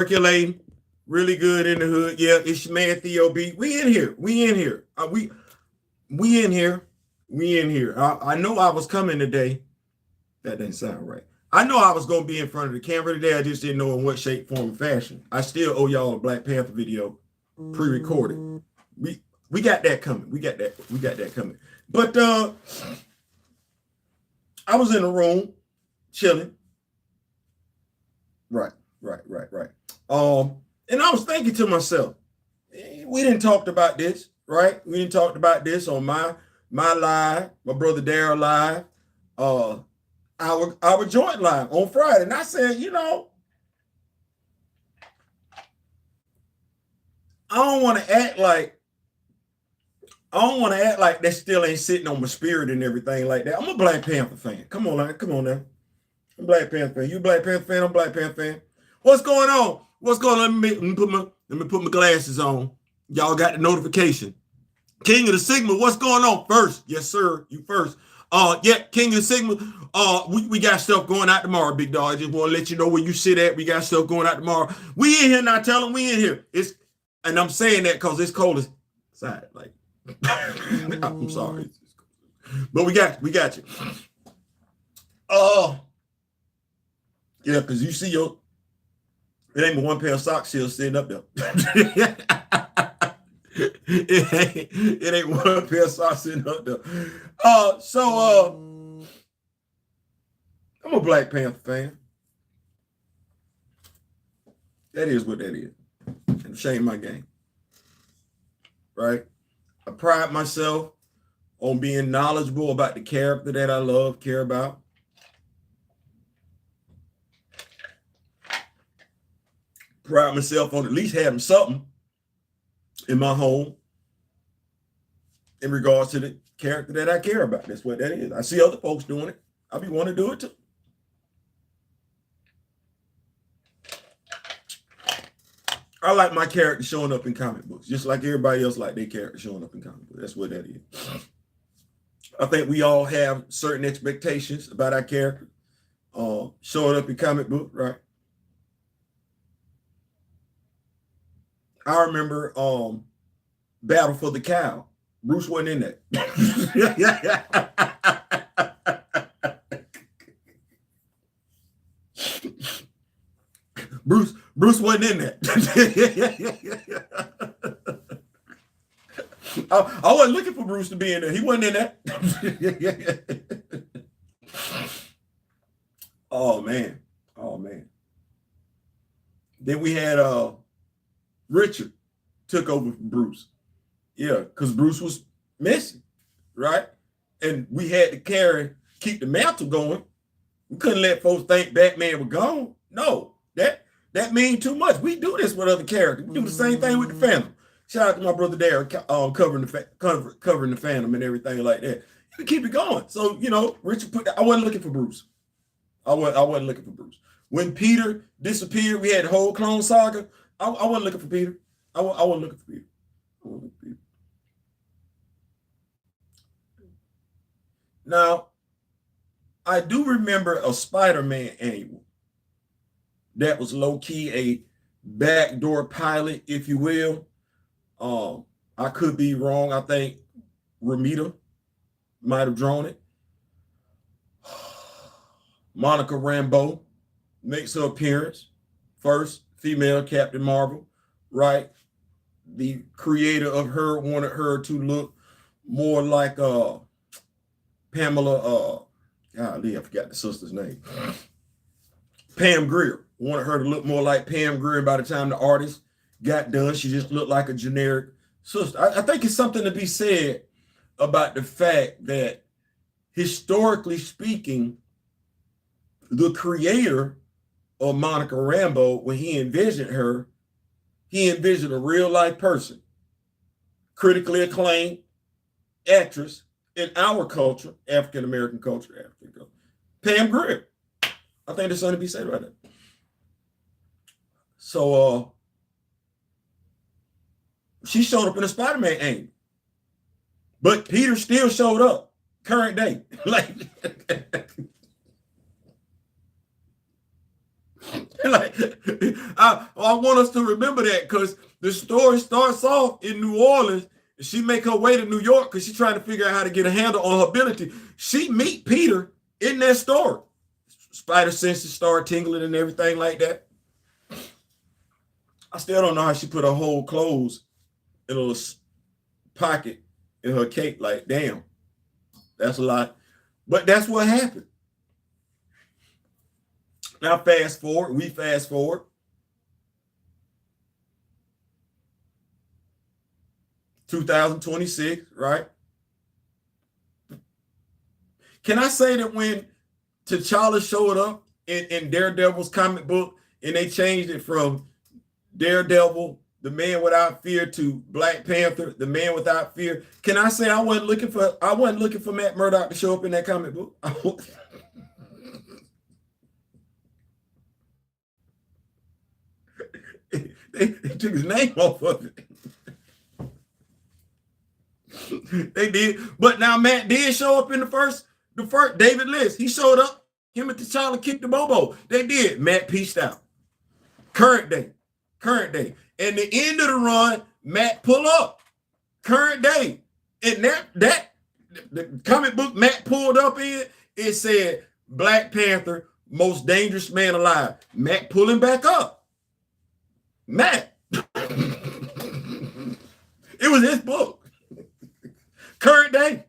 Percolating really good in the hood. Yeah, it's your man Theo B. We in here. We in here. We in here. We in here. I know I was coming today. That didn't sound right. I know I was gonna be in front of the camera today. I just didn't know in what shape, form, or fashion. I still owe y'all a Black Panther video pre-recorded. We got that coming. We got that coming. But I was in the room chilling. Right. And I was thinking to myself, we didn't talk about this, right? We didn't talk about this on my live, my brother Daryl live, our joint live on Friday. And I said, I don't want to act like that still ain't sitting on my spirit and everything like that. I'm a Black Panther fan. Come on now. I'm a Black Panther fan. You a Black Panther fan? I'm a Black Panther fan. What's going on? Let me put my glasses on. Y'all got the notification. King of the Sigma, what's going on? First, yes, sir. You first. Yeah, King of the Sigma. We got stuff going out tomorrow, big dog. I just want to let you know where you sit at. We got stuff going out tomorrow. We in here now. Tell them we in here. And I'm saying that because it's cold outside. Like, I'm sorry, but we got you. Yeah, because you see it ain't but one pair of socks still sitting up there. it ain't one pair of socks sitting up there. I'm a Black Panther fan. That is what that is. And shame my game. Right? I pride myself on being knowledgeable about the character that I love, care about. Pride myself on at least having something in my home in regards to the character that I care about. That's what that is. I see other folks doing it. I be wanting to do it too. I like my character showing up in comic books, just like everybody else like their character showing up in comic books. That's what that is. I think we all have certain expectations about our character showing up in comic book, right? I remember Battle for the Cow. Bruce wasn't in that. Bruce wasn't in that. I wasn't looking for Bruce to be in there. He wasn't in that. Oh man. Then we had Richard took over from Bruce. Yeah, because Bruce was missing, right? And we had to keep the mantle going. We couldn't let folks think Batman was gone. No, that means too much. We do this with other characters. We do the same thing with the Phantom. Shout out to my brother Darren covering the Phantom and everything like that. You keep it going. So, Richard I wasn't looking for Bruce. I wasn't looking for Bruce. When Peter disappeared, we had the whole Clone Saga. I wasn't looking for Peter. I wasn't looking for Peter. Now, I do remember a Spider-Man annual that was low-key a backdoor pilot, if you will. I could be wrong. I think Ramita might have drawn it. Monica Rambeau makes her appearance. First female Captain Marvel, right? The creator of her wanted her to look more like Pamela, golly, I forgot the sister's name. Pam Grier. Wanted her to look more like Pam Grier. By the time the artist got done, she just looked like a generic sister. I think it's something to be said about the fact that, historically speaking, the creator of Monica Rambeau, when he envisioned her, he envisioned a real life person, critically acclaimed actress in our culture, African American culture, Pam Grier. I think there's something to be said about that. So she showed up in a Spider-Man angle, but Peter still showed up current day. Like Like, I want us to remember that because the story starts off in New Orleans. She make her way to New York because she's trying to figure out how to get a handle on her ability. She meet Peter in that story. Spider senses start tingling and everything like that. I still don't know how she put her whole clothes in a little pocket in her cape. Like, damn, that's a lot. But that's what happened. Now, we fast forward. 2026, right? Can I say that when T'Challa showed up in Daredevil's comic book and they changed it from Daredevil, the man without fear, to Black Panther, the man without fear? Can I say I wasn't looking for Matt Murdock to show up in that comic book? They took his name off of it. They did. But now Matt did show up in the first David List. He showed up. Him and T'Challa kicked the bobo. They did. Matt pieced out. Current day. And the end of the run, Matt pull up. Current day. And that the comic book Matt pulled up in, it said Black Panther, most dangerous man alive. Matt pulling back up. Matt. It was his book. Current day.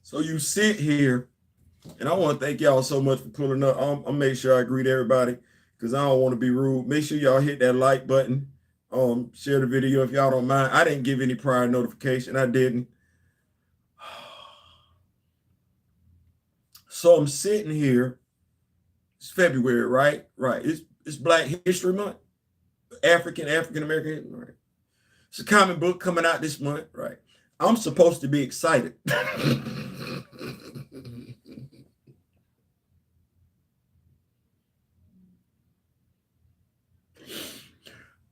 So you sit here, and I want to thank y'all so much for pulling up. I'll make sure I greet everybody because I don't want to be rude. Make sure y'all hit that like button. Share the video if y'all don't mind. I didn't give any prior notification. I didn't. So I'm sitting here. It's February, right? Right. It's Black History Month. African American, right? It's a comic book coming out this month, right? I'm supposed to be excited.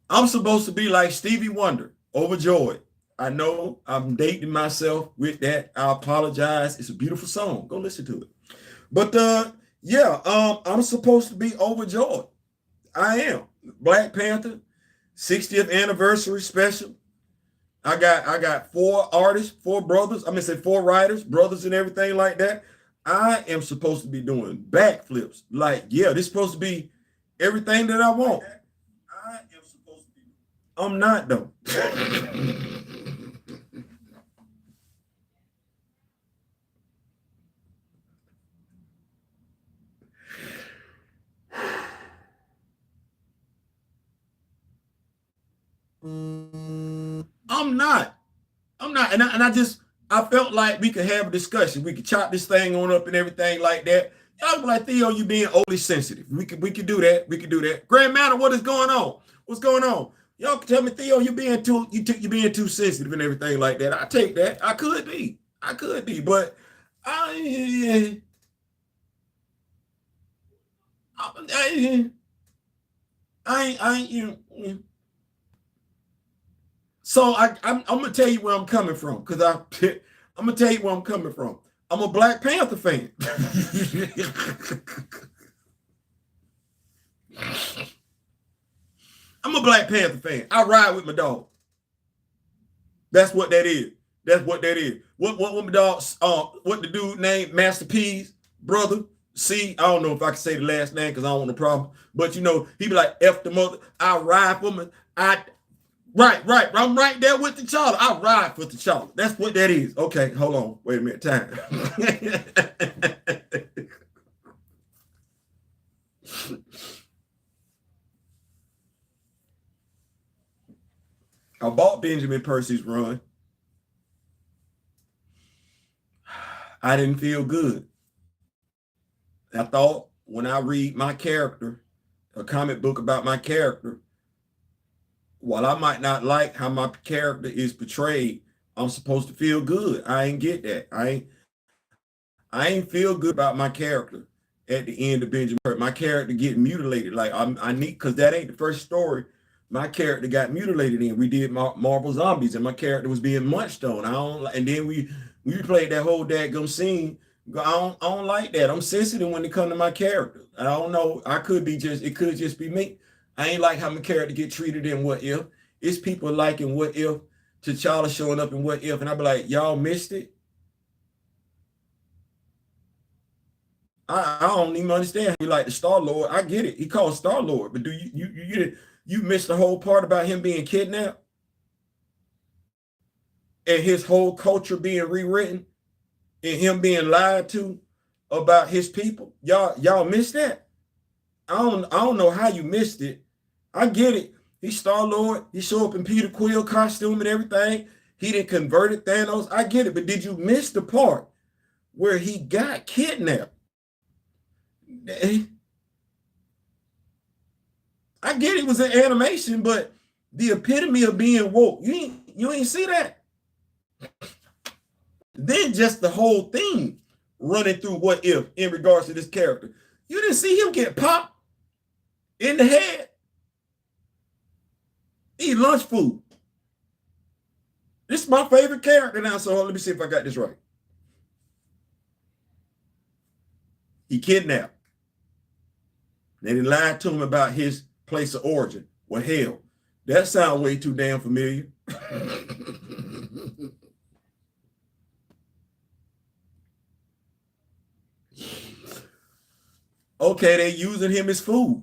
I'm supposed to be like Stevie Wonder, overjoyed. I know I'm dating myself with that. I apologize. It's a beautiful song. Go listen to it. But I'm supposed to be overjoyed. I am. Black Panther, 60th anniversary special. I got 4 artists, 4 brothers. I'm gonna say 4 writers, brothers, and everything like that. I am supposed to be doing backflips. Like, yeah, this is supposed to be everything that I want. I am supposed to be. I'm not though. I'm not. And I felt like we could have a discussion. We could chop this thing on up and everything like that. Y'all be like, Theo, you being overly sensitive. We could do that. We could do that. Grand Matter, what is going on? What's going on? Y'all can tell me, Theo, you being too sensitive and everything like that. I take that. I could be, but I you know. So I'm gonna tell you where I'm coming from because I'm gonna tell you where I'm coming from. I'm a Black Panther fan. I'm a Black Panther fan. I ride with my dog. That's what that is. What my dog? What the dude named Master P's brother? See, I don't know if I can say the last name because I don't want a problem. But you know, he be like F the mother. I ride for him. Right. I'm right there with T'Challa. I ride for T'Challa. That's what that is. Okay, hold on. Wait a minute. Time. I bought Benjamin Percy's run. I didn't feel good. I thought when I read my character, a comic book about my character, while I might not like how my character is portrayed, I'm supposed to feel good. I ain't get that. I ain't feel good about my character at the end of Benjamin. My character getting mutilated. Like I need, because that ain't the first story my character got mutilated in. We did Marvel Zombies, and my character was being munched on. And then we played that whole dadgum scene. I don't like that. I'm sensitive when it comes to my character. I don't know. It could just be me. I ain't like how my character get treated in What If. It's people liking What If, T'Challa showing up in What If, and I be like, y'all missed it. I don't even understand. You like the Star-Lord. I get it. He called Star-Lord, but do you missed the whole part about him being kidnapped and his whole culture being rewritten and him being lied to about his people? Y'all missed that? I don't know how you missed it. I get it. He's Star-Lord. He showed up in Peter Quill costume and everything. He didn't converted Thanos. I get it, but did you miss the part where he got kidnapped? I get it was an animation, but the epitome of being woke, you ain't see that. Then just the whole thing running through What If in regards to this character. You didn't see him get popped in the head. Eat lunch food. This is my favorite character now, so let me see if I got this right. He kidnapped. Then he lied to him about his place of origin. Well, hell, that sounds way too damn familiar. Okay, they using him as food.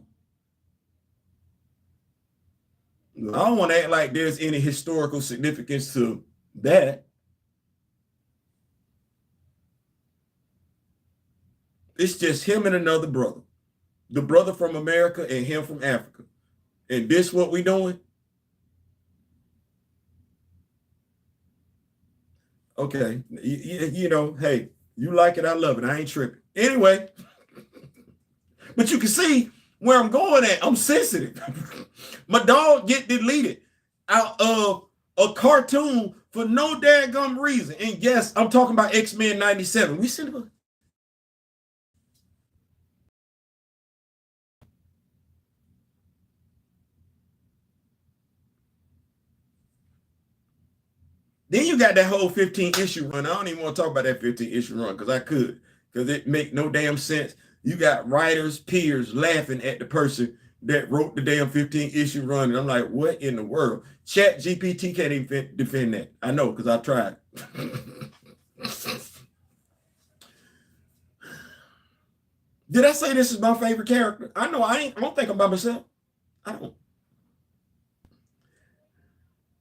I don't want to act like there's any historical significance to that. It's just him and another brother. The brother from America and him from Africa. And this what we doing? Okay. You know, hey, you like it, I love it. I ain't tripping. Anyway, but you can see where I'm going at. I'm sensitive. My dog get deleted out of a cartoon for no daggum reason. And yes, I'm talking about X-Men 97. We sent him. Then you got that whole 15-issue run. I don't even want to talk about that 15-issue run because I could, because it make no damn sense. You got writers, peers laughing at the person that wrote the damn 15-issue run. And I'm like, what in the world? Chat GPT can't even defend that. I know, because I tried. Did I say this is my favorite character? I know I don't think I'm by myself. I don't.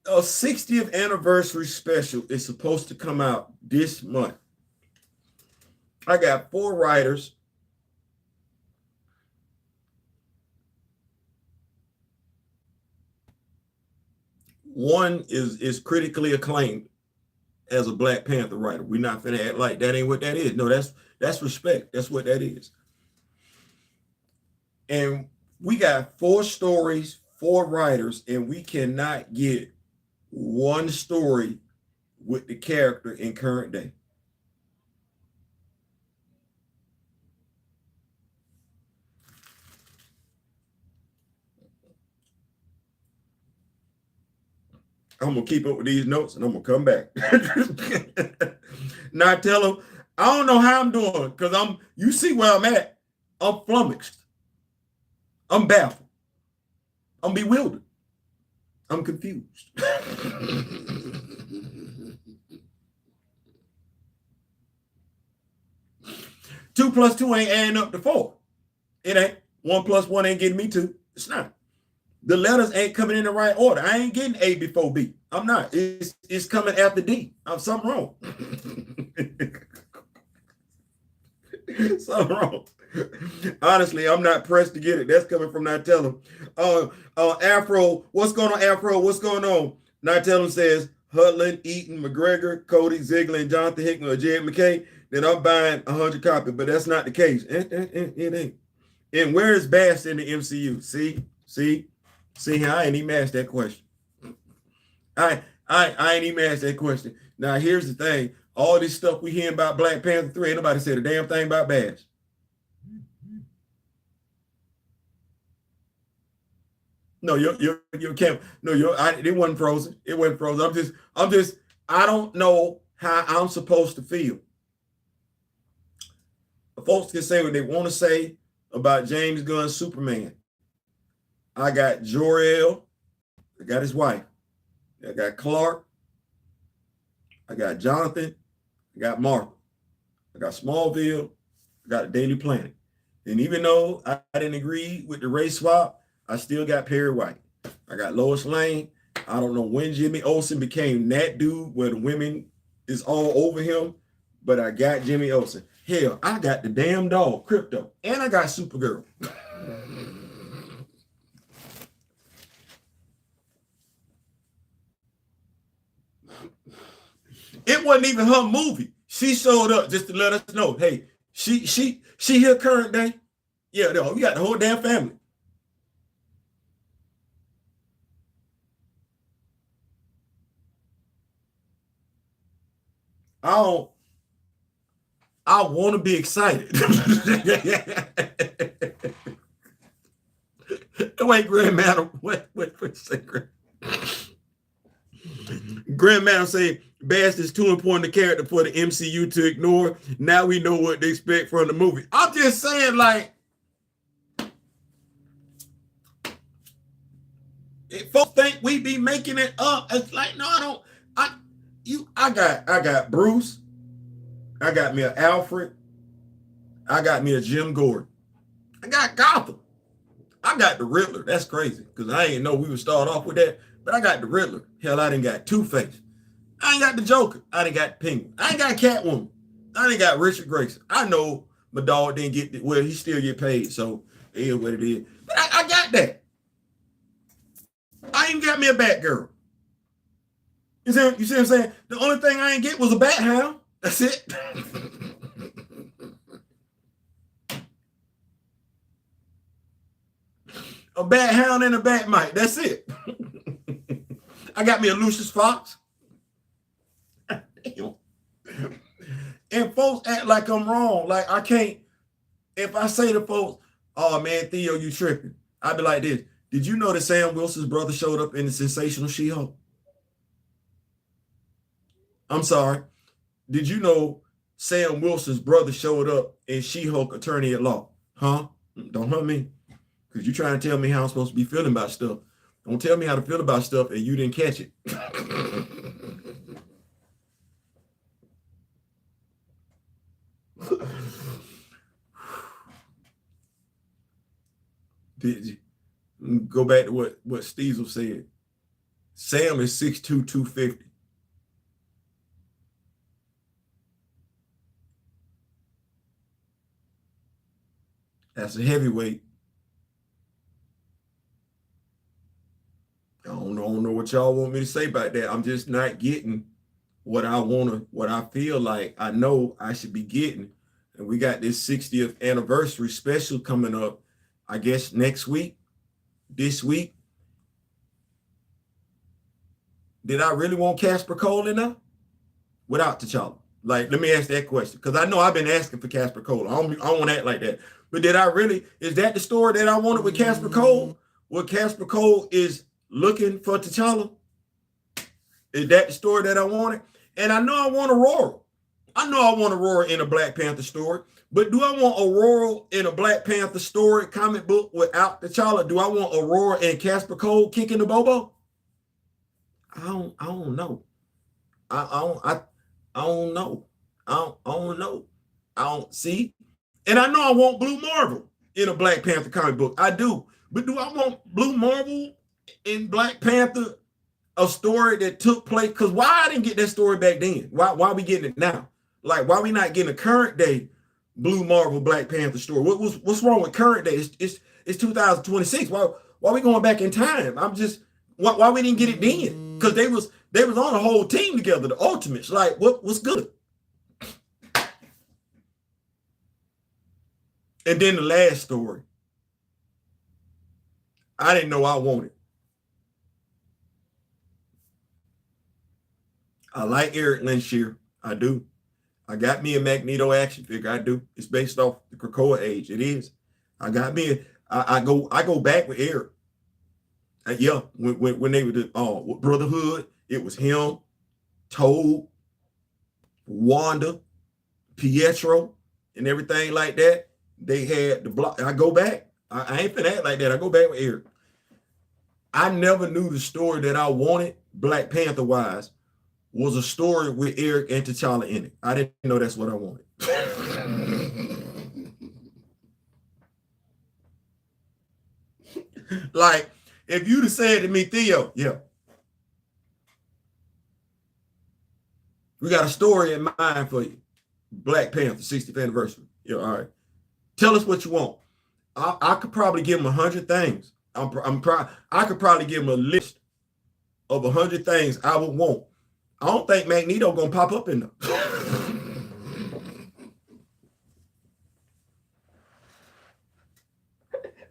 A 60th anniversary special is supposed to come out this month. I got 4 writers. One is critically acclaimed as a Black Panther writer. We're not finna act like that ain't what that is. No, that's respect. That's what that is. And we got 4 stories, 4 writers, and we cannot get one story with the character in current day. I'm gonna keep up with these notes and I'm gonna come back. Now I tell them, I don't know how I'm doing because you see where I'm at. I'm flummoxed. I'm baffled. I'm bewildered. I'm confused. 2 plus 2 ain't adding up to 4. It ain't. 1 plus 1 ain't getting me 2. It's not. The letters ain't coming in the right order. I ain't getting A before B. I'm not. It's coming after D. I'm something wrong. Something wrong. Honestly, I'm not pressed to get it. That's coming from Nightellum. Afro, what's going on, Afro? What's going on? Nightellum says Hudlin, Eaton, McGregor, Cody, Ziegler, and Jonathan Hickman or Jed McKay. Then I'm buying 100 copies, but that's not the case. It ain't. And where is Bass in the MCU? See, I ain't even asked that question. I ain't even asked that question. Now, here's the thing. All this stuff we hearing about Black Panther 3, ain't nobody said a damn thing about Bass. No, your camera. No, it wasn't frozen. It wasn't frozen. I don't know how I'm supposed to feel. Folks can say what they want to say about James Gunn's Superman. I got Jor-El. I got his wife. I got Clark. I got Jonathan. I got Martha. I got Smallville. I got the Daily Planet. And even though I didn't agree with the race swap, I still got Perry White. I got Lois Lane. I don't know when Jimmy Olsen became that dude where the women is all over him, but I got Jimmy Olsen. Hell, I got the damn dog, Crypto, and I got Supergirl. It wasn't even her movie. She showed up just to let us know, hey, she here current day. Yeah, we got the whole damn family. I want to be excited. Wait, Grand Madam. Wait a second. Grand Madam say Bass is too important a character for the MCU to ignore. Now we know what to expect from the movie. I'm just saying, like, if folks think we be making it up, it's like, no, I don't. I got Bruce. I got me a Alfred. I got me a Jim Gordon. I got Gotham. I got the Riddler. That's crazy because I didn't know we would start off with that. But I got the Riddler. Hell, I didn't got Two-Face. I ain't got the Joker. I didn't got the Penguin. I ain't got Catwoman. I didn't got Richard Grayson. I know my dog didn't get, well, he still get paid, so it is what it is. But I got that. I ain't got me a Batgirl. You see what I'm saying? The only thing I ain't get was a Bat Hound. That's it. A Bat Hound and a Bat Mite. That's it. I got me a Lucius Fox. Damn. And folks act like I'm wrong. Like I can't, if I say to folks, oh man, Theo, you tripping. I'd be like this. Did you know that Sam Wilson's brother showed up in the Sensational She-Hulk? I'm sorry. Did you know Sam Wilson's brother showed up in She-Hulk Attorney at Law? Huh? Don't hurt me. Because you're trying to tell me how I'm supposed to be feeling about stuff. Don't tell me how to feel about stuff and you didn't catch it. Did you go back to what Steezel said? Sam is 6'2", 250. That's a heavyweight. I don't know what y'all want me to say about that. I'm just not getting what I feel like I know I should be getting. And we got this 60th anniversary special coming up, I guess next week, this week. Did I really want Casper Cole in there? Without T'Challa? Like, let me ask that question. Because I know I've been asking for Casper Cole. I don't want to act like that. But did I really, is that the story that I wanted with Casper Cole? Where Casper Cole is looking for T'Challa? Is that the story that I wanted? And I know I want Aurora. I know I want Aurora in a Black Panther story. But do I want Aurora in a Black Panther story comic book without T'Challa? Do I want Aurora and Casper Cole kicking the bobo? I don't know. I don't know. I don't know. I don't see. And I know I want Blue Marvel in a Black Panther comic book. I do. But do I want Blue Marvel in Black Panther, a story that took place? Because why I didn't get that story back then? Why are we getting it now? Like, why are we not getting a current day Blue Marvel Black Panther story? What's wrong with current day? It's 2026. Why are we going back in time? I'm just, why we didn't get it then? Because they was on a whole team together, the Ultimates. Like, what's good? And then the last story, I didn't know I wanted. I like Eric Lenshear. I do. I got me a Magneto action figure. I do. It's based off the Krakoa age. It is. I got me. I go back with Eric. Yeah, when they were the Brotherhood, it was him, Toad, Wanda, Pietro, and everything like that. They had the block. I go back. I ain't finna act like that. I go back with Eric. I never knew the story that I wanted, Black Panther wise, was a story with Eric and T'Challa in it. I didn't know that's what I wanted. Like, if you'd have said to me, Theo, yeah, we got a story in mind for you. Black Panther, 60th anniversary. Yeah, all right. Tell us what you want. I could probably give him 100 things. I could probably give him a list of 100 things I would want. I don't think Magneto gonna pop up in them.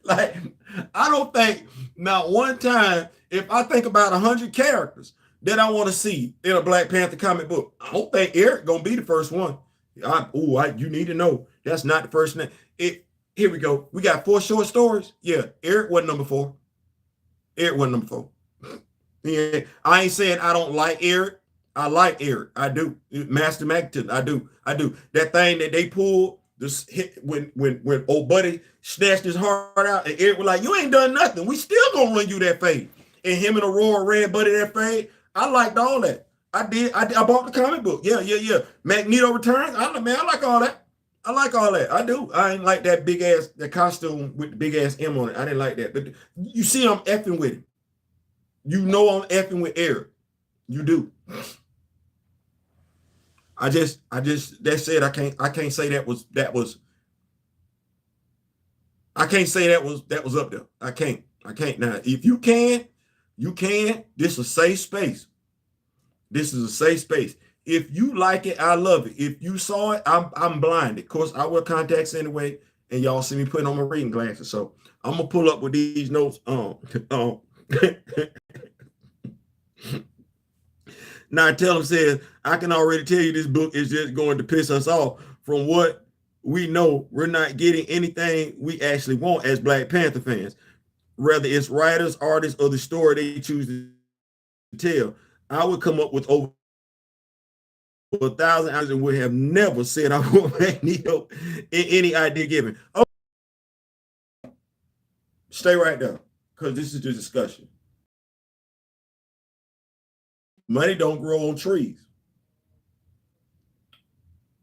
Like, I don't think not one time, if I think about 100 characters that I want to see in a Black Panther comic book, I don't think Eric gonna be the first one. You need to know that's not the first name. Here we go. We got 4 short stories. Yeah, Eric wasn't number 4. Eric wasn't number 4. Yeah, I ain't saying I don't like Eric. I like Eric. I do. Master Magneton. I do. That thing that they pulled this hit when old buddy snatched his heart out, and Eric was like, "You ain't done nothing. We still gonna run you that fade." And him and Aurora ran buddy that fade. I liked all that. I did. I bought the comic book. Yeah. Magneto returns. I like all that. I like all that. I do. I ain't like that big ass, the costume with the big ass M on it. I didn't like that. But you see, I'm effing with him. You know I'm effing with Eric. You do. I just that said I can't say that was I can't say that was up there. I can't. Now, if you can, this is a safe space. This is a safe space. If you like it, I love it. If you saw it, I'm blinded. Of course, I wear contacts anyway, and y'all see me putting on my reading glasses. So I'm gonna pull up with these notes. Now tell him says, I can already tell you this book is just going to piss us off. From what we know, we're not getting anything we actually want as Black Panther fans. Whether it's writers, artists, or the story they choose to tell. I would come up with over 1,000 hours and would have never said I want Magneto in any idea given. Oh, stay right there, because this is the discussion. Money don't grow on trees.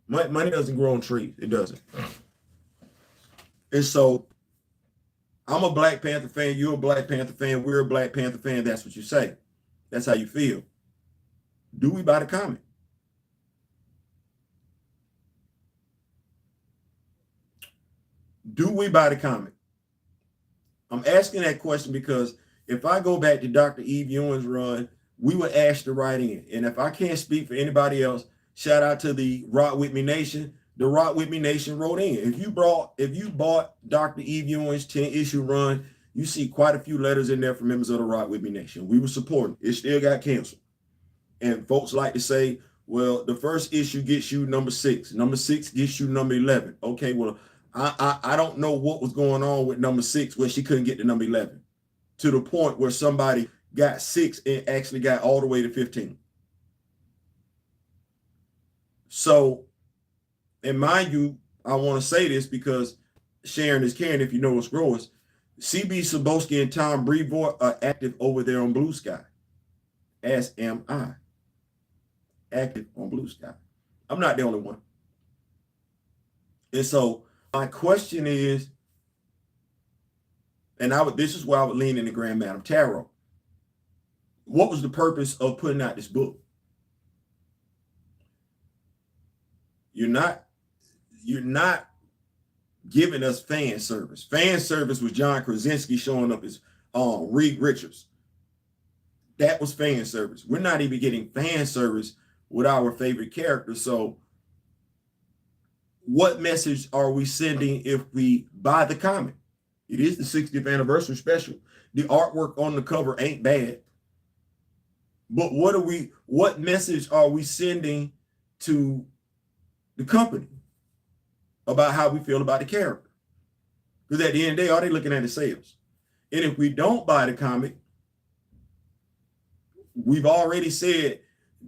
Money doesn't grow on trees. It doesn't. And so I'm a Black Panther fan. You're a Black Panther fan. We're a Black Panther fan. That's what you say. That's how you feel. Do we buy the comic? Do we buy the comic? I'm asking that question because if I go back to Dr. Eve Ewing's run, we were asked to write in. And if I can't speak for anybody else, shout out to the Rock With Me Nation. The Rock With Me Nation wrote in. If you bought Dr. Eve Ewing's 10-issue run, you see quite a few letters in there from members of the Rock With Me Nation. We were supporting. It still got canceled. And folks like to say, well, the first issue gets you number 6. Number 6 gets you number 11. Okay, well, I don't know what was going on with number 6 where she couldn't get to number 11 to the point where somebody got 6 and actually got all the way to 15. So, and mind you, I want to say this because sharing is caring if you know what's growers. CB Sobowski and Tom Brevoort are active over there on Blue Sky, as am I. Active on Blue Sky. I'm not the only one. And so my question is, and this is where I would lean into Grand Madam Tarot. What was the purpose of putting out this book? You're not giving us fan service. Fan service was John Krasinski showing up as Reed Richards. That was fan service. We're not even getting fan service with our favorite characters. So what message are we sending if we buy the comic? It is the 60th anniversary special. The artwork on the cover ain't bad. But what message are we sending to the company about how we feel about the character? Because at the end of the day, all they looking at is sales. And if we don't buy the comic, we've already said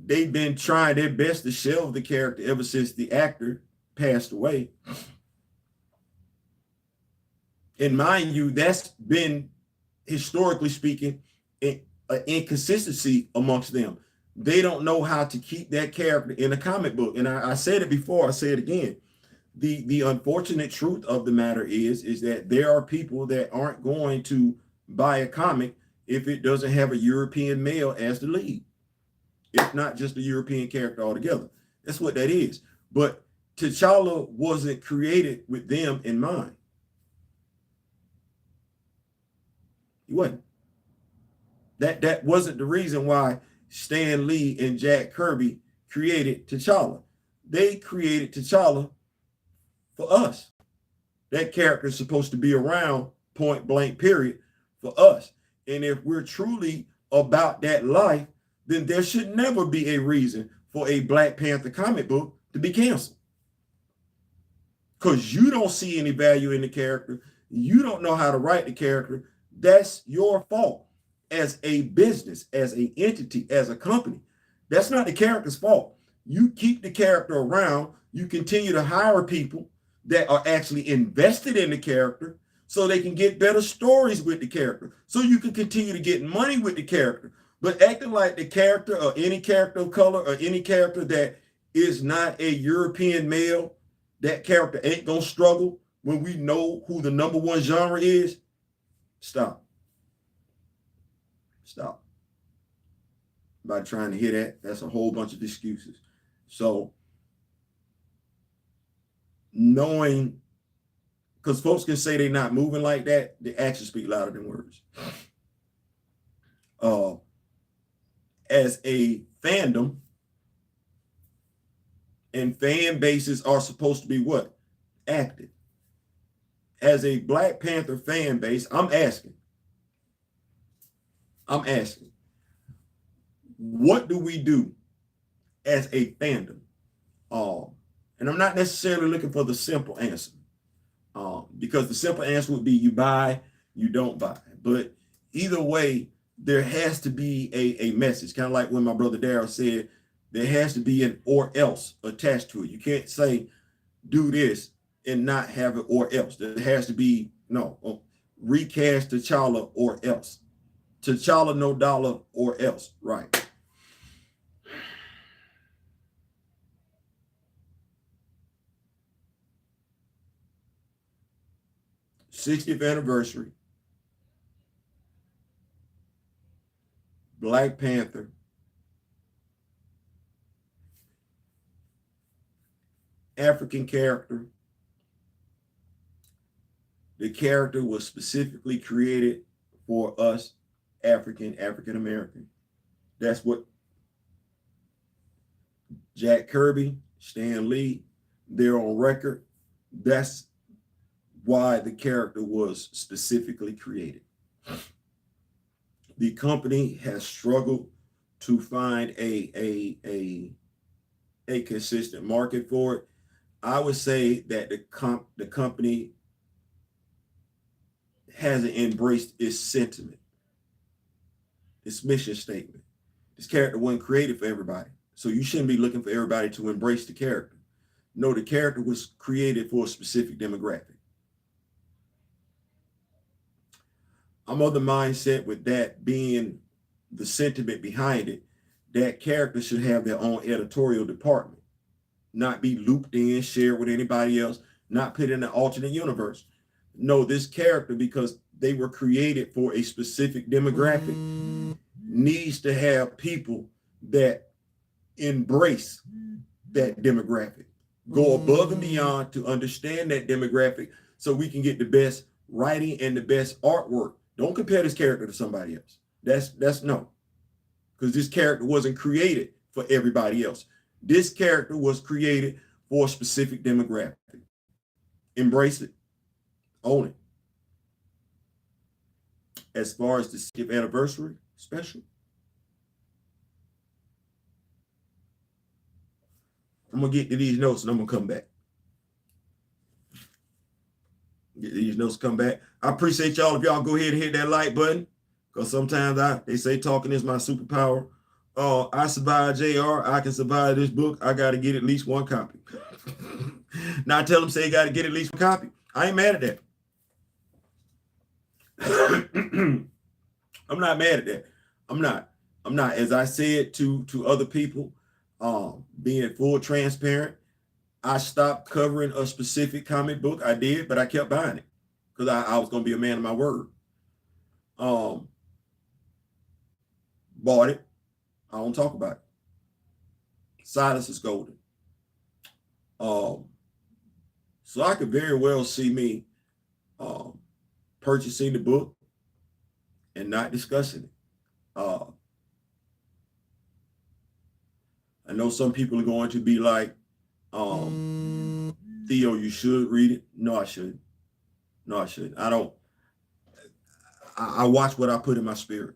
they've been trying their best to shelve the character ever since the actor passed away. And mind you, that's been, historically speaking, an inconsistency amongst them. They don't know how to keep that character in a comic book. And I said it before, I say it again. The unfortunate truth of the matter is that there are people that aren't going to buy a comic if it doesn't have a European male as the lead, if not just a European character altogether. That's what that is. But T'Challa wasn't created with them in mind. He wasn't. That wasn't the reason why Stan Lee and Jack Kirby created T'Challa. They created T'Challa for us. That character is supposed to be around, point blank, period, for us. And if we're truly about that life, then there should never be a reason for a Black Panther comic book to be canceled. Because you don't see any value in the character. You don't know how to write the character. That's your fault as a business, as an entity, as a company. That's not the character's fault. You keep the character around. You continue to hire people that are actually invested in the character so they can get better stories with the character, so you can continue to get money with the character. But acting like the character, or any character of color, or any character that is not a European male, that character ain't gonna struggle when we know who the #1 genre is. Stop. Stop. By trying to hear that, that's a whole bunch of excuses. So knowing, because folks can say they're not moving like that, the actions speak louder than words. As a fandom, and fan bases are supposed to be what? Active. As a Black Panther fan base, I'm asking, what do we do as a fandom? And I'm not necessarily looking for the simple answer, because the simple answer would be you buy, you don't buy. But either way, there has to be a message. Kind of like when my brother Darryl said, there has to be an or else attached to it. You can't say do this and not have it or else. There has to be, no, recast T'Challa or else. T'Challa no dollar or else, right? '60th anniversary, Black Panther, African character. The character was specifically created for us, African American. That's what Jack Kirby, Stan Lee, they're on record. That's why the character was specifically created. The company has struggled to find a consistent market for it. I would say that the company hasn't embraced its sentiment, its mission statement. This character wasn't created for everybody, so you shouldn't be looking for everybody to embrace the character. No, the character was created for a specific demographic. I'm of the mindset, with that being the sentiment behind it, that character should have their own editorial department, not be looped in, shared with anybody else, not put in an alternate universe. No, this character, because they were created for a specific demographic, needs to have people that embrace that demographic, go above and beyond to understand that demographic, so we can get the best writing and the best artwork. Don't compare this character to somebody else. That's no, because this character wasn't created for everybody else. This character was created for a specific demographic. Embrace it. Own it. As far as the 60th anniversary special, I'm going to get to these notes and I'm going to come back. Get these notes, come back. I appreciate y'all. If y'all go ahead and hit that like button, because sometimes they say talking is my superpower. I survived JR. I can survive this book. I got to get at least one copy. Now I tell them, say you got to get at least one copy. I ain't mad at that. I'm not mad at that. I'm not. As I said to other people, being full transparent, I stopped covering a specific comic book. I did, but I kept buying it because I was going to be a man of my word. Bought it. I don't talk about it. Silence is golden. So I could very well see me purchasing the book and not discussing it. I know some people are going to be like, Theo, you should read it. No, I shouldn't. No, I shouldn't. I don't. I watch what I put in my spirit.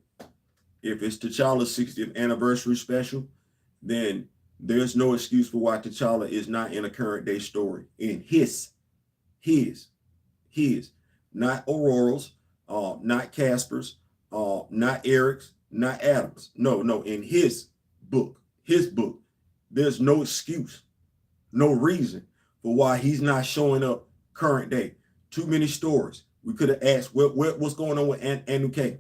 If it's T'Challa's 60th anniversary special, then there's no excuse for why T'Challa is not in a current day story. In his, not Aurora's, not Casper's, not Eric's, not Adam's. No, in his book. There's no excuse, no reason for why he's not showing up current day. Too many stories. We could have asked what's going on with Anuke.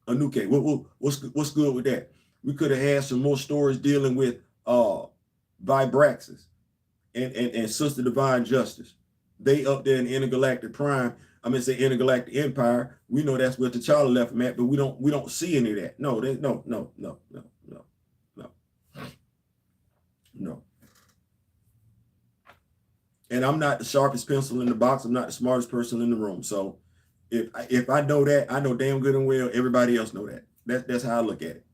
What's good with that? We could have had some more stories dealing with Vibraxis and Sister Divine Justice. They up there in Intergalactic Prime. I mean, say Intergalactic Empire. We know that's where T'Challa left them at, but we don't see any of that. No. And I'm not the sharpest pencil in the box. I'm not the smartest person in the room. So if I know that, I know damn good and well everybody else know that. That's how I look at it.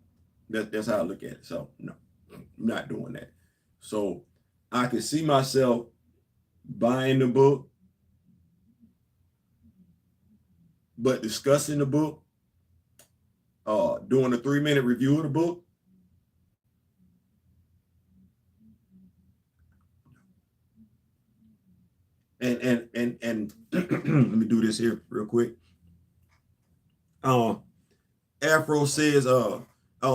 That's how I look at it. So no, I'm not doing that. So I can see myself buying the book, but discussing the book, doing a 3-minute review of the book. And let me do this here real quick. Afro says,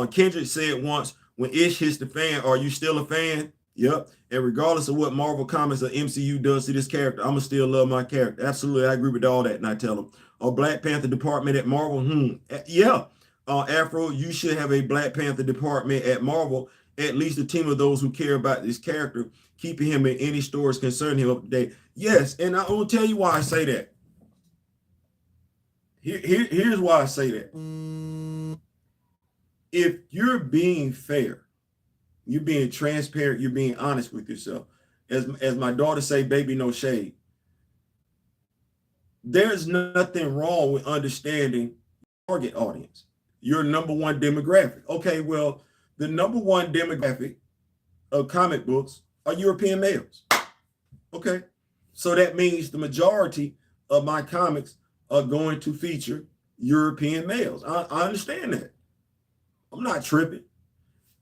Kendrick said once, when Ish hits the fan, are you still a fan? Yep. And regardless of what Marvel Comics or MCU does to this character, I'ma still love my character. Absolutely, I agree with all that. And I tell them, Black Panther department at Marvel, yeah. Afro, you should have a Black Panther department at Marvel, at least a team of those who care about this character, keeping him in any stories concerning him up to date. Yes, and I will tell you why I say that. Here's why I say that. If you're being fair, you're being transparent, you're being honest with yourself. As my daughter say, baby, no shade. There's nothing wrong with understanding target audience, your number one demographic. Okay, well, the number one demographic of comic books are European males. Okay, so that means the majority of my comics are going to feature European males. I understand that. I'm not tripping.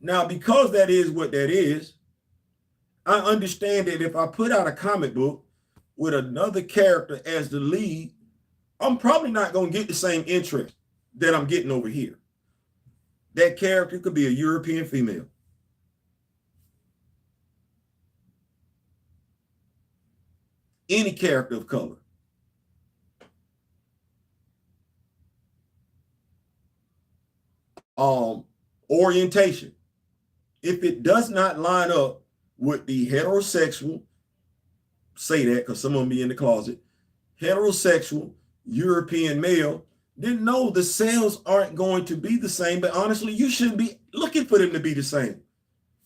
Now, because that is what that is, I understand that if I put out a comic book with another character as the lead, I'm probably not going to get the same interest that I'm getting over here. That character could be a European female. Any character of color. Orientation. If it does not line up with the heterosexual, say that because some of them be in the closet, heterosexual European male, then no, the sales aren't going to be the same. But honestly, you shouldn't be looking for them to be the same.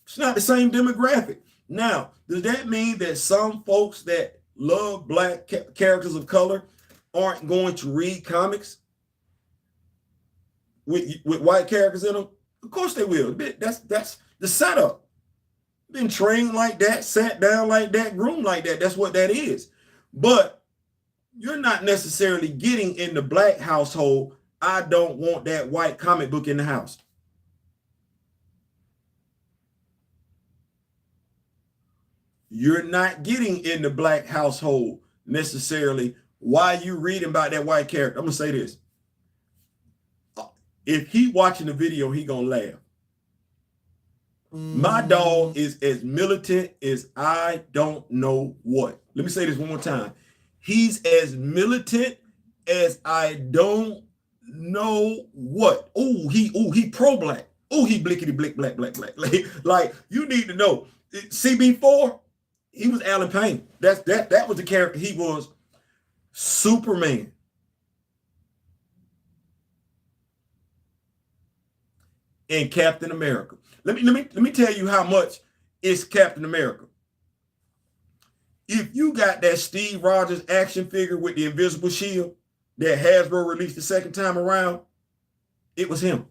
It's not the same demographic. Now, does that mean that some folks that love Black characters of color aren't going to read comics with white characters in them? Of course they will. That's the setup. Been trained like that, sat down like that, groomed like that. That's what that is. But you're not necessarily getting in the Black household, I don't want that white comic book in the house. You're not getting in the Black household necessarily. Why are you reading about that white character? I'm going to say this. If he watching the video, he going to laugh. My dog is as militant as I don't know what. Let me say this one more time. He's as militant as I don't know what. He pro-black. Oh, he blickety blick black black black. Like you need to know. CB4, he was Alan Payne. That was the character. He was Superman. And Captain America. Let me tell you how much is Captain America. If you got that Steve Rogers action figure with the invisible shield that Hasbro released the second time around, it was him.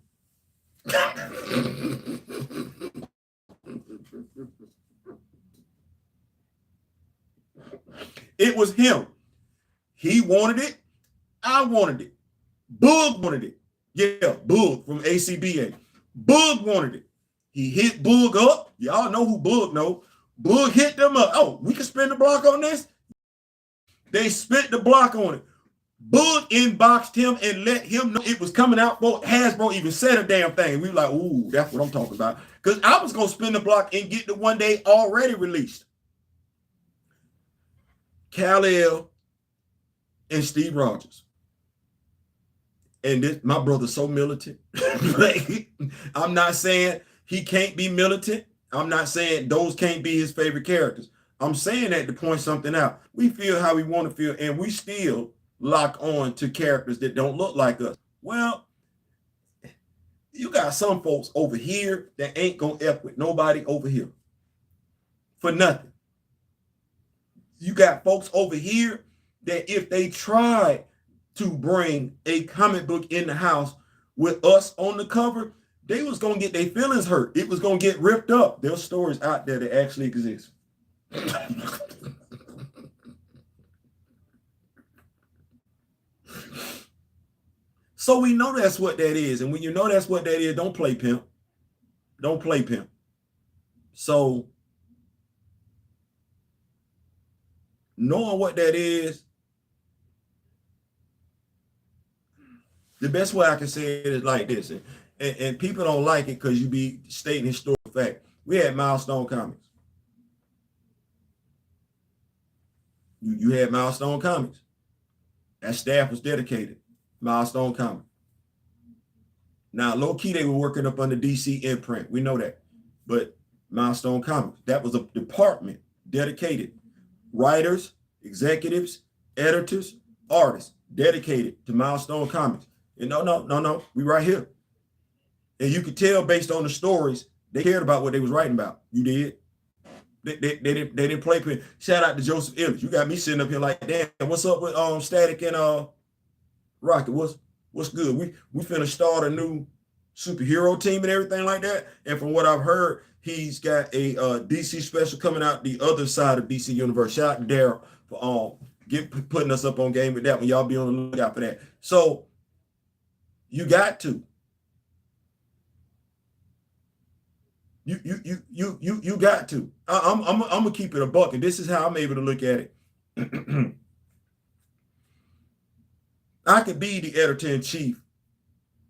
It was him. He wanted it. I wanted it. Boog wanted it. Yeah, Boog from ACBA. Boog wanted it. He hit Boog up. Y'all know who Boog know. Boog hit them up. Oh, we can spin the block on this? They spent the block on it. Boog inboxed him and let him know it was coming out. Hasbro even said a damn thing. We were like, ooh, that's what I'm talking about. Because I was going to spin the block and get the one they already released. Kal-El and Steve Rogers. And this, my brother's so militant. Like, I'm not saying he can't be militant. I'm not saying those can't be his favorite characters. I'm saying that to point something out. We feel how we want to feel, and we still lock on to characters that don't look like us. Well, you got some folks over here that ain't gonna F with nobody over here for nothing. You got folks over here that if they tried to bring a comic book in the house with us on the cover, they was going to get their feelings hurt. It was going to get ripped up. There's stories out there that actually exist. So we know that's what that is. And when you know that's what that is, don't play pimp. Don't play pimp. So knowing what that is, the best way I can say it is like this. And people don't like it because you be stating historical fact. We had Milestone Comics. You had Milestone Comics. That staff was dedicated. Milestone Comics. Now, low key, they were working up under DC Imprint. We know that. But Milestone Comics, that was a department dedicated. Writers, executives, editors, artists dedicated to Milestone Comics. And no, we right here. And you could tell based on the stories, they cared about what they was writing about. You did. They didn't play pin. Shout out to Joseph Ellis. You got me sitting up here like, damn, what's up with Static and Rocket? What's good? We finna start a new superhero team and everything like that. And from what I've heard, he's got a DC special coming out the other side of DC Universe. Shout out to Daryl for putting us up on game with that one. Y'all be on the lookout for that. So you got to. You got to. I'm gonna keep it a buck, and this is how I'm able to look at it. I could be the editor-in-chief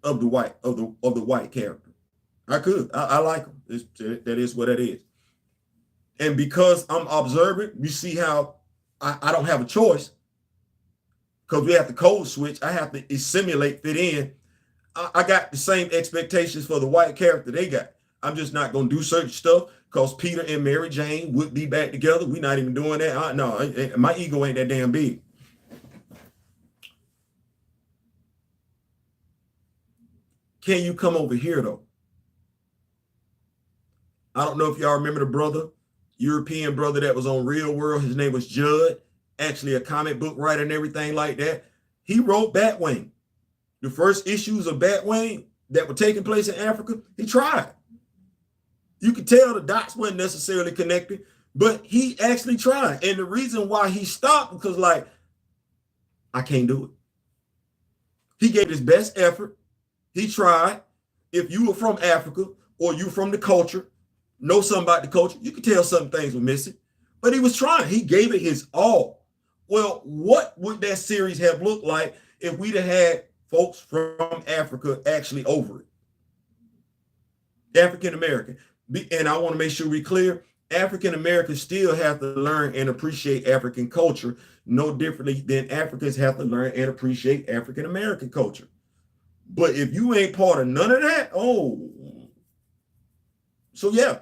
of the white character. I could. I like him. That is what it is. And because I'm observant, you see how I don't have a choice because we have to code switch. I have to assimilate, fit in. I got the same expectations for the white character they got. I'm just not going to do certain stuff because Peter and Mary Jane would be back together. We're not even doing that. No, my ego ain't that damn big. Can you come over here, though? I don't know if y'all remember the brother, European brother that was on Real World. His name was Judd, actually a comic book writer and everything like that. He wrote Batwing. The first issues of Batwing that were taking place in Africa, he tried. You could tell the dots weren't necessarily connected, but he actually tried. And the reason why he stopped because, like, I can't do it. He gave his best effort. He tried. If you were from Africa or you from the culture, know something about the culture, you could tell some things were missing. But he was trying. He gave it his all. Well, what would that series have looked like if we'd have had folks from Africa actually over it? African American. And I want to make sure we're clear. African Americans still have to learn and appreciate African culture, no differently than Africans have to learn and appreciate African American culture. But if you ain't part of none of that, so yeah,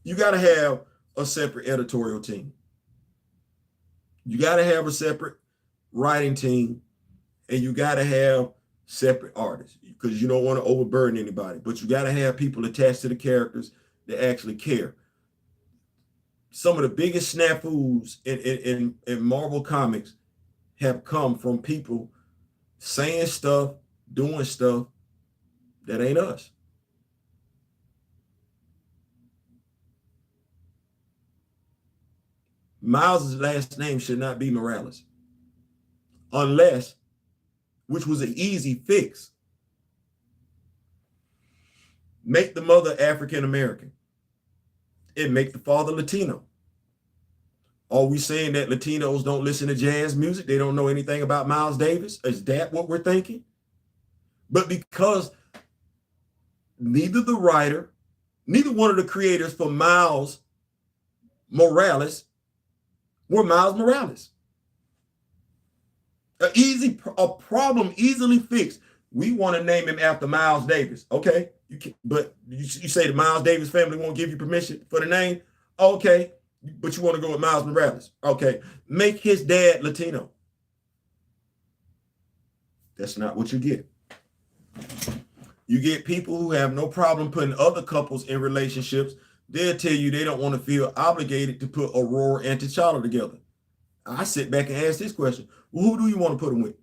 you got to have a separate editorial team. You got to have a separate writing team, and you got to have separate artists because you don't want to overburden anybody. But you got to have people attached to the characters that actually care. Some of the biggest snafus in Marvel Comics have come from people saying stuff, doing stuff that ain't us. Miles' last name should not be Morales. Unless, which was an easy fix, make the mother African American and make the father Latino. Are we saying that Latinos don't listen to jazz music? They don't know anything about Miles Davis? Is that what we're thinking? But because neither the writer, neither one of the creators for Miles Morales were Miles Morales. A problem easily fixed. We want to name him after Miles Davis. Okay, but you say the Miles Davis family won't give you permission for the name. Okay, but you want to go with Miles Morales. Okay, make his dad Latino. That's not what you get. You get people who have no problem putting other couples in relationships. They'll tell you they don't want to feel obligated to put Aurora and T'Challa together. I sit back and ask this question. Well, who do you want to put them with?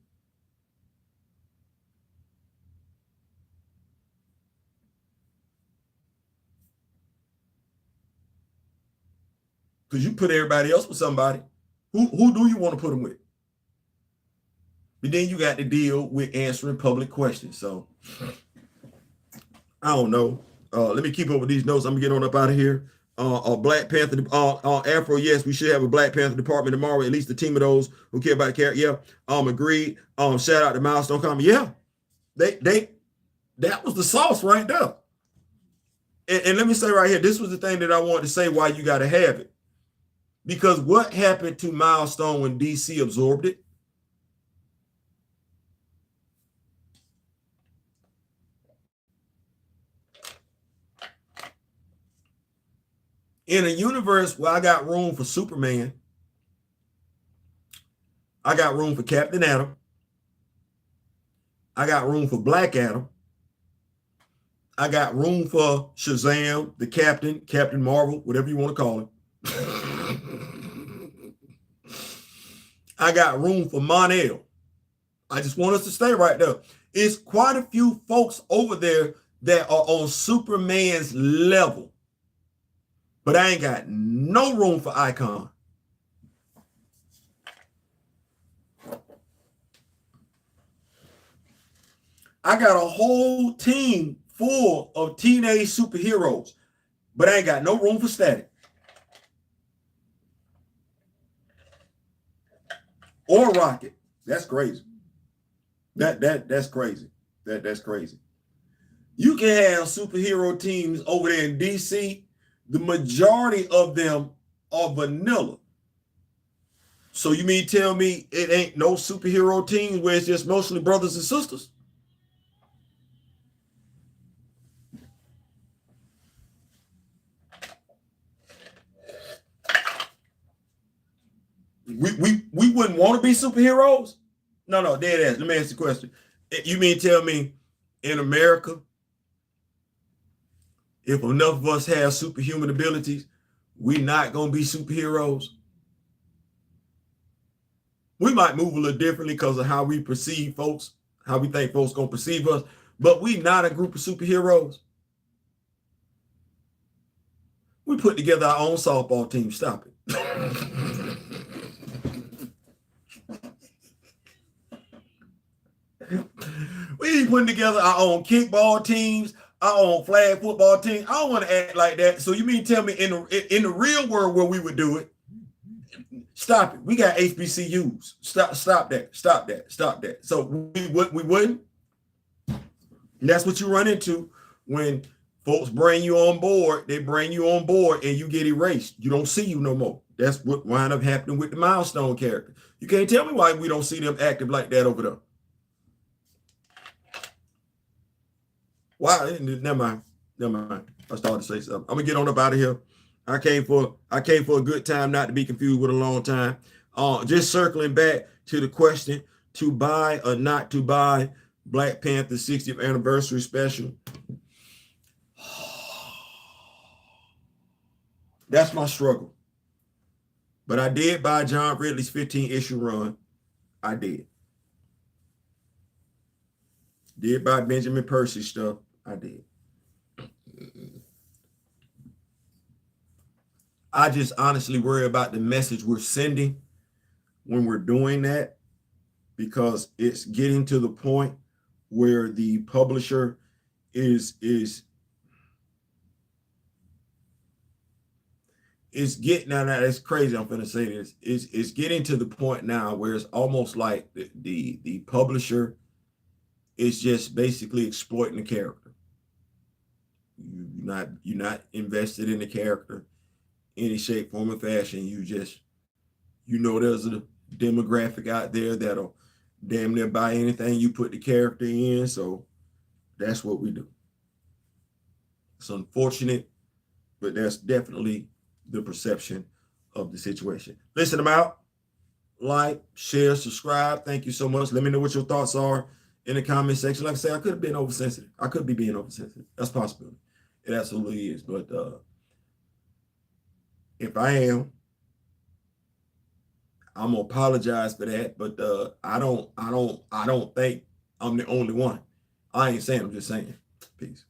Because you put everybody else with somebody. Who do you want to put them with? But then you got to deal with answering public questions. So I don't know. Let me keep up with these notes. I'm gonna get on up out of here. Black Panther, Afro, yes, we should have a Black Panther department tomorrow. At least a team of those who care about the character. Yeah, agreed. Shout out to Milestone Comics. Yeah, that was the sauce right there. And let me say right here, this was the thing that I wanted to say why you got to have it. Because what happened to Milestone when DC absorbed it? In a universe where I got room for Superman, I got room for Captain Adam, I got room for Black Adam, I got room for Shazam, the Captain Marvel, whatever you want to call him. I got room for Mon-El. I just want us to stay right there. It's quite a few folks over there that are on Superman's level. But I ain't got no room for Icon. I got a whole team full of teenage superheroes, but I ain't got no room for Static. Or Rocket. That's crazy. That's crazy. That's crazy. You can have superhero teams over there in DC. The majority of them are vanilla. So you mean tell me it ain't no superhero teams where it's just mostly brothers and sisters? We wouldn't want to be superheroes? No, dead ass. Let me ask the question. You mean tell me in America, if enough of us have superhuman abilities, we're not going to be superheroes? We might move a little differently because of how we perceive folks, how we think folks going to perceive us, but we not a group of superheroes. We put together our own softball team. Stop it. We putting together our own kickball teams, our own flag football team. I don't want to act like that. So you mean tell me in the real world where we would do it? Stop it. We got HBCUs. Stop that. So we wouldn't. And that's what you run into when Folks bring you on board, they bring you on board and you get erased. You don't see you no more. That's what wind up happening with the Milestone character. You can't tell me why we don't see them active like that over there. Why? Never mind. Never mind. I started to say something. I'm gonna get on up out of here. I came for a good time, not to be confused with a long time. Just circling back to the question to buy or not to buy Black Panther 60th anniversary special. That's my struggle. But I did buy John Ridley's 15-issue run. I did. Did buy Benjamin Percy stuff. I did. I just honestly worry about the message we're sending when we're doing that, because it's getting to the point where the publisher is getting, now that's crazy, I'm gonna say this, it's getting to the point now where it's almost like the publisher is just basically exploiting the character. You're not invested in the character any shape, form, or fashion. There's a demographic out there that'll damn near buy anything you put the character in. So that's what we do. It's unfortunate, but that's definitely the perception of the situation. Listen, I'm out. Like, share, subscribe. Thank you so much. Let me know what your thoughts are in the comment section. Like I say, I could have been oversensitive. I could be being oversensitive. That's possible. It absolutely is. But if I am, I'm gonna apologize for that. But I don't think I'm the only one. I ain't saying, I'm just saying. Peace.